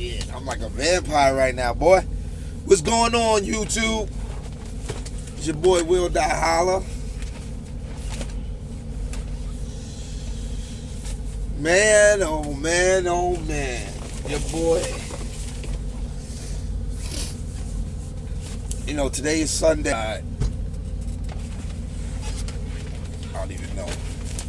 Shit, I'm like a vampire right now, boy. What's going on, YouTube? It's your boy Will Die Holla. Man, oh man, oh man. Your boy. You know, today is Sunday. I don't even know.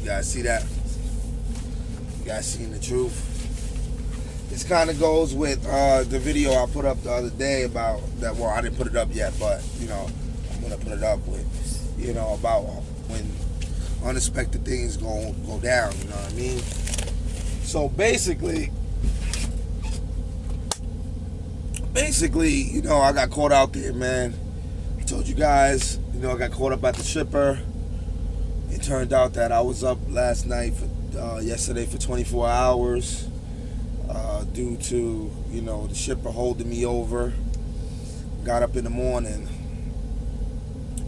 You guys see that? You guys seen the truth? This kind of goes with the video I put up the other day about that. Well, I didn't put it up yet, but you know, I'm gonna put it up with, you know, about when unexpected things go down. You know what I mean? So basically, you know, I got caught out there, man. I told you guys, you know, I got caught up at the shipper. It turned out that I was up last night for yesterday for 24 hours. Due to, you know, the shipper holding me over. Got up in the morning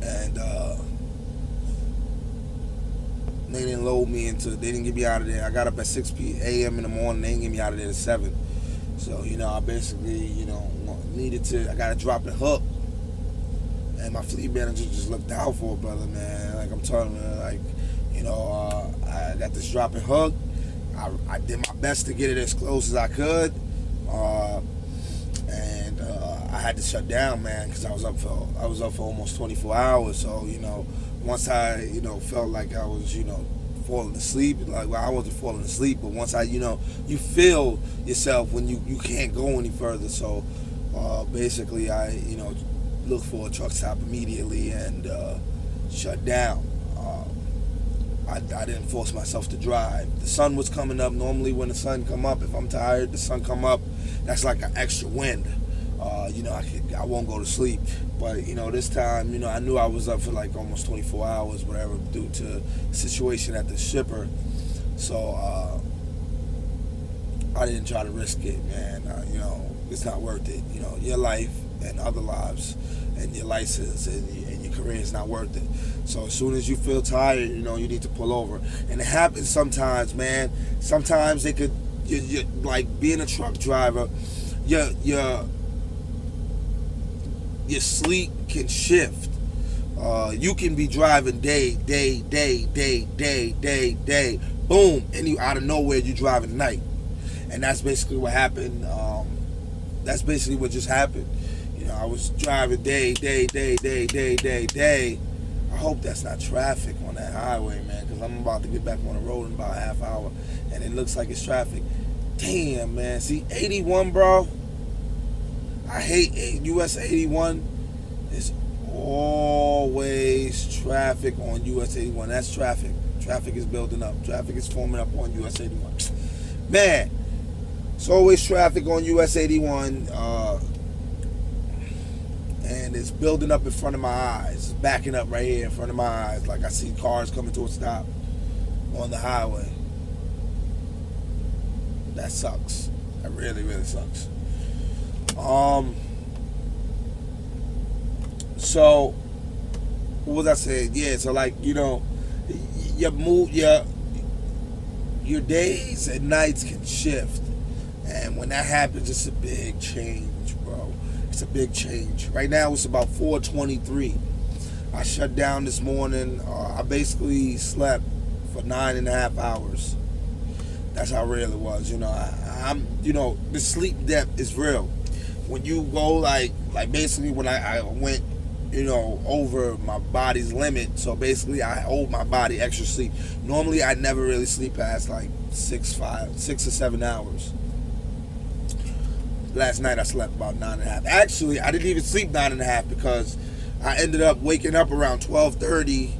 and they didn't load me they didn't get me out of there. I got up at 6 a.m. in the morning. They didn't get me out of there at 7. So, you know, I basically, you know, I got to drop the hook. And my fleet manager just looked out for it, brother, man. Like I'm telling you, like, you know, I got this dropping hook. I did my best to get it as close as I could, and I had to shut down, man, because I was up for almost 24 hours. So, you know, once I, you know, felt like I was, you know, falling asleep, like, well, I wasn't falling asleep, but once I, you know, you feel yourself when you can't go any further. So basically, I, you know, looked for a truck stop immediately and shut down. I didn't force myself to drive. The sun was coming up. Normally when the sun come up, if I'm tired, the sun come up, that's like an extra wind. You know, I won't go to sleep. But, you know, this time, you know, I knew I was up for like almost 24 hours, whatever, due to the situation at the shipper. So I didn't try to risk it, man. You know, it's not worth it. You know, your life and other lives and your license and your career is not worth it. So as soon as you feel tired, you know, you need to pull over. And it happens sometimes, man. Sometimes they could, you like being a truck driver, your sleep can shift. You can be driving day, boom, and you out of nowhere you driving night. And that's basically what happened. That's basically what just happened. You know, I was driving day. I hope that's not traffic on that highway, man, because I'm about to get back on the road in about a half hour, and it looks like it's traffic. Damn, man. See, 81, bro. I hate US 81. There's always traffic on US 81. That's traffic. Traffic is building up. Traffic is forming up on US 81. Man, it's always traffic on US 81. And it's building up in front of my eyes. It's backing up right here in front of my eyes. Like I see cars coming to a stop on the highway. That sucks. That really, really sucks. So what was I saying? Yeah, so like, you know, your days and nights can shift. And when that happens, it's a big change, bro. It's a big change. Right now it's about 4:23. I shut down this morning. I basically slept for 9.5 hours. That's how real it was. You know, I'm you know, the sleep depth is real. When you go like basically when I went, you know, over my body's limit, so basically I owed my body extra sleep. Normally I never really sleep past like 6 or 7 hours. Last night I slept about 9.5. Actually, I didn't even sleep 9.5 because I ended up waking up around 12:30.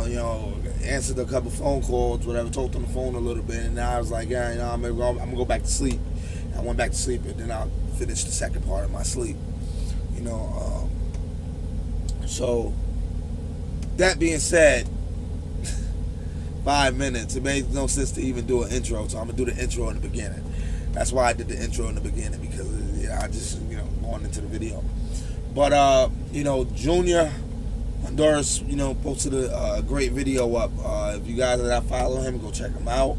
You know, answered a couple phone calls, whatever, talked on the phone a little bit, and then I was like, yeah, you know, I'm gonna go back to sleep. And I went back to sleep, and then I finished the second part of my sleep. You know, so that being said, 5 minutes. It made no sense to even do an intro, so I'm gonna do the intro in the beginning. That's why I did the intro in the beginning, because I just, you know, going into the video. But you know, Junior Honduras, you know, posted a great video up. If you guys are not following him, go check him out.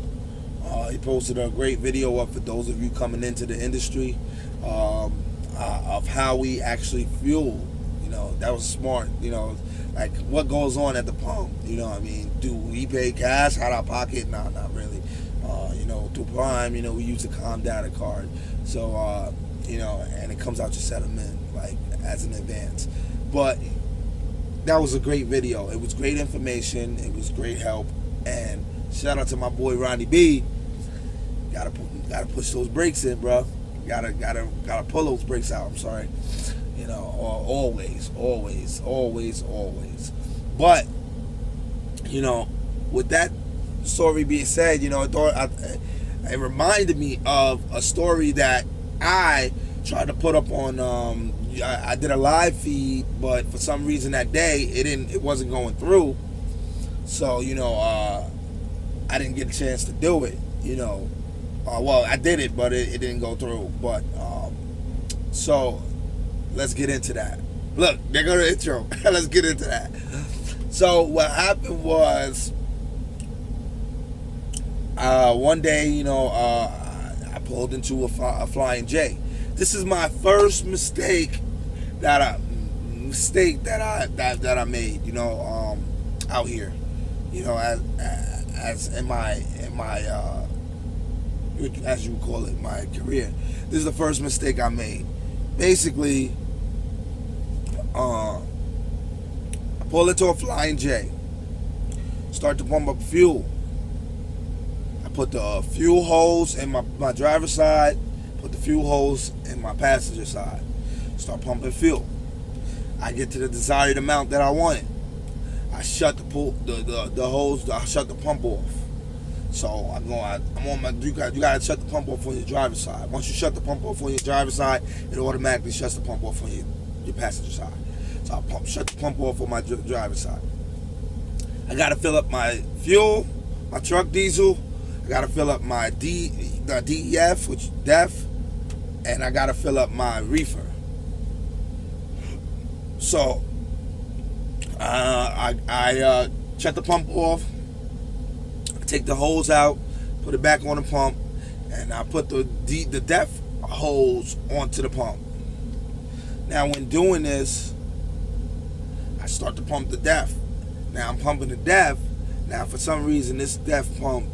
He posted a great video up for those of you coming into the industry, of how we actually fuel. You know, that was smart. You know, like what goes on at the pump. You know what I mean? Do we pay cash out of our pocket? No, not really. You know, through Prime, you know, we use a Comdata card. So, you know, and it comes out your settlement, like, as an advance. But that was a great video. It was great information. It was great help. And shout out to my boy Ronnie B. Gotta push those brakes in, bro. Gotta pull those brakes out. I'm sorry. You know, always. But, you know, with that story being said, you know, it reminded me of a story that I tried to put up on. I did a live feed, but for some reason that day it wasn't going through. So, you know, I didn't get a chance to do it. You know, well, I did it, but it didn't go through. But so let's get into that. Look, there go the intro. Let's get into that. So what happened was, one day, you know, I pulled into a Flying J. This is my first mistake that I made. You know, out here. You know, as in my as you would call it, my career. This is the first mistake I made. Basically, I pull into a Flying J. Start to pump up fuel. Put the fuel hose in my driver's side, put the fuel hose in my passenger side. Start pumping fuel. I get to the desired amount that I wanted. I shut the hose, I shut the pump off. So I'm on my, you gotta shut the pump off on your driver's side. Once you shut the pump off on your driver's side, it automatically shuts the pump off on your passenger side. So I shut the pump off on my driver's side. I gotta fill up my fuel, my truck diesel. I gotta fill up my the DEF, which is DEF, and I gotta fill up my reefer. So I shut the pump off, take the hose out, put it back on the pump, and I put the DEF hose onto the pump. Now when doing this, I start to pump the DEF. Now I'm pumping the DEF. Now for some reason this DEF pump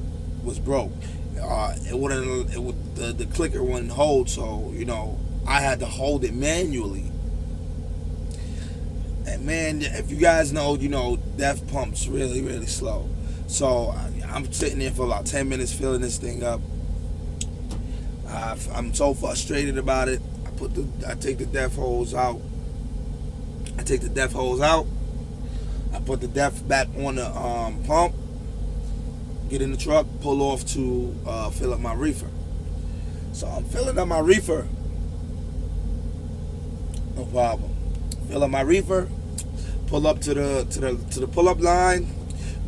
was broke. The clicker wouldn't hold, so you know I had to hold it manually. And man, if you guys know, you know DEF pumps really slow. So I'm sitting there for about 10 minutes filling this thing up. I'm so frustrated about it. I take the DEF hose out. I put the DEF back on the pump. Get in the truck, pull off to fill up my reefer. So I'm filling up my reefer. No problem. Fill up my reefer. Pull up to the pull-up line.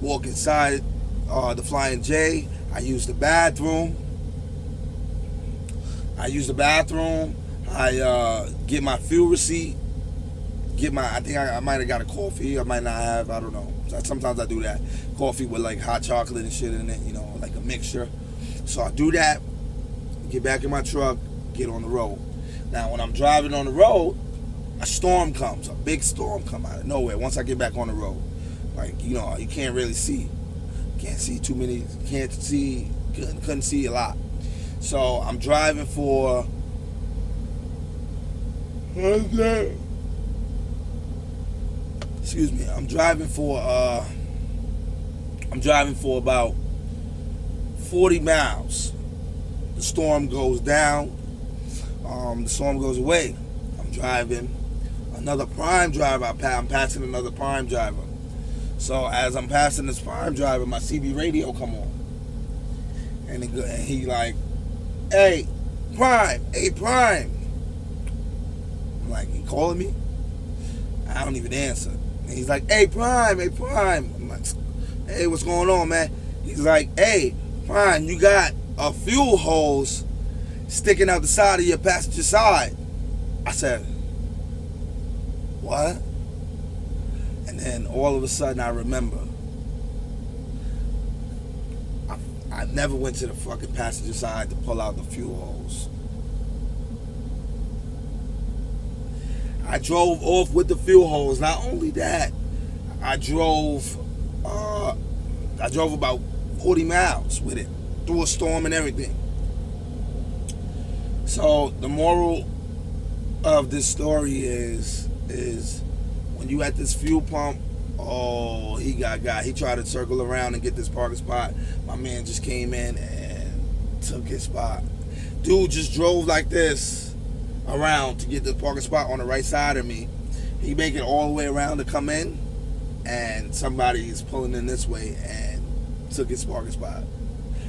Walk inside the Flying J. I use the bathroom. I get my fuel receipt. I think I might have got a coffee. I might not have. I don't know. Sometimes I do that. Coffee with like hot chocolate and shit in it, you know, like a mixture. So I do that, get back in my truck, get on the road. Now when I'm driving on the road, a big storm comes out of nowhere once I get back on the road. Like, you know, you can't really see. Couldn't see a lot. So I'm driving for excuse me, I'm driving for about 40 miles. The storm goes down. The storm goes away. I'm driving another prime driver. I'm passing another prime driver. So as I'm passing this prime driver, my CB radio come on. And he like, hey, Prime. I'm like, he calling me? I don't even answer. And he's like, hey, Prime. I'm like, hey, what's going on, man? He's like, hey, Prime, you got a fuel hose sticking out the side of your passenger side. I said, what? And then all of a sudden I remember. I never went to the fucking passenger side to pull out the fuel hose. I drove off with the fuel hose. Not only that, I drove about 40 miles with it through a storm and everything. So the moral of this story is when you at this fuel pump, oh, he got. He tried to circle around and get this parking spot. My man just came in and took his spot. Dude just drove like this around to get the parking spot on the right side of me. He make it all the way around to come in, and somebody is pulling in this way and took his parking spot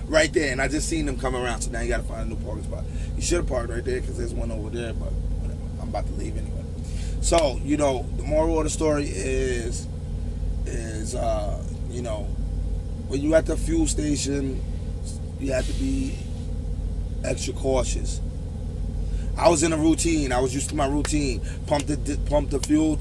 right there. And I just seen him come around, so now you got to find a new parking spot. You should have parked right there because there's one over there, but whatever. I'm about to leave anyway. So, you know, the moral of the story is you know, when you at the fuel station, you have to be extra cautious. I was in a routine. I was used to my routine. Pump the fuel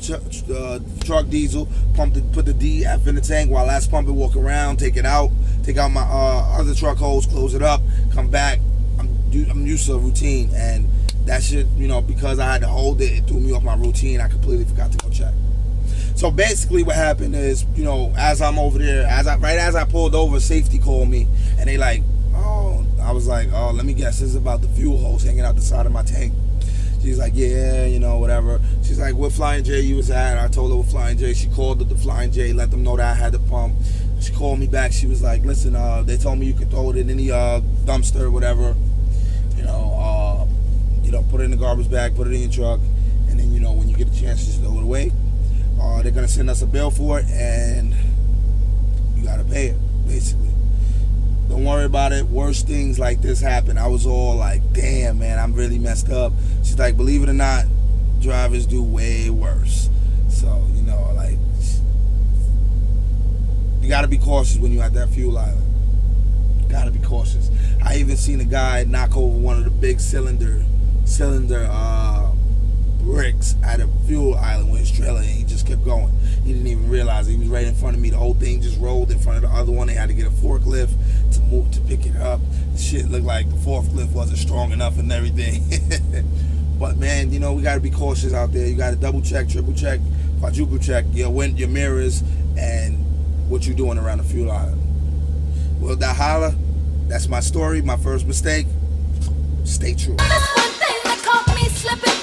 truck diesel. Put the DF in the tank while last pump it. Walk around, take it out. Take out my other truck hose, close it up, come back. I'm used to a routine, and that shit, you know, because I had to hold it, it threw me off my routine. I completely forgot to go check. So basically, what happened is, you know, as I'm over there, right as I pulled over, safety called me, and they like, oh, I was like, oh, let me guess, this is about the fuel hose hanging out the side of my tank. She's like, yeah, you know, whatever. She's like, what Flying J you was at? I told her what Flying J. She called the Flying J, let them know that I had the pump. She called me back. She was like, listen, they told me you could throw it in any dumpster or whatever. Put it in the garbage bag, put it in your truck, and then, you know, when you get a chance, just throw it away. They're gonna send us a bill for it, and you gotta pay it, basically. Don't worry about it. Worse things like this happen. I was all like, damn, man, I'm really messed up. She's like, believe it or not, drivers do way worse. So, you know, like, you gotta be cautious when you're at that fuel island. Gotta be cautious. I even seen a guy knock over one of the big cylinder bricks at a fuel island with his trailer, and he just kept going. He didn't even realize he was right in front of me. The whole thing just rolled in front of the other one. They had to get a forklift to pick it up. Shit looked like the forklift wasn't strong enough and everything. But man, you know, we got to be cautious out there. You got to double check, triple check, quadruple check your mirrors and what you're doing around the fuel island. Well, that holla. That's my story, my first mistake. Stay true. That's one thing that caught me slipping.